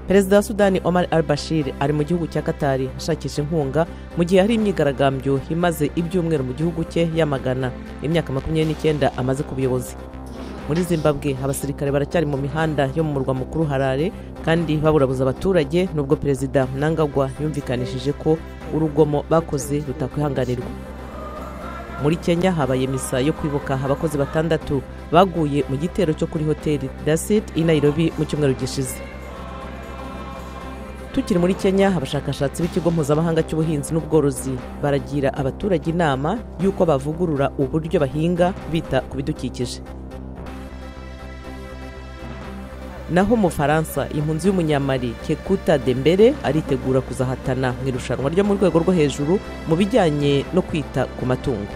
Perezida wa Sudani Omar al-Bashir ari mu gihugu cya Qatar ashakisha inkunga mu gihe hari imyigaragambyo imaze ibyumweru mu gihugu cye yamagana imyaka 29 amaze ku buyobozi. Muri Zimbabwe abasirikare baracyari mu mihanda yo mu murwa mukuru Harare kandi baburabuza abaturage nubwo Perezida Mnangagwa yumvikanishije ko urugomo bakoze rutakwihanganirwa. Muri Kenya habaye misa yo kwibuka abakozi 6 baguye mu gitero cyo kuri hoteli Dasit i Nairobi mu cyumweru gishize. Tukiri muri Kenya abashakashatsi b'ikigo mpuzamahanga cy'ubuhinzi n'ubworozi baragira abaturage inama y'uko bavugurura uburyo bahinga bita ku bidukikije. Naho mu Faransa impunzi y'umunyamali Kekuta Dembele aritegura kuzahatana mu irushanwa ryo mu rwego rwo hejuru mu bijyanye no kwita ku matungo.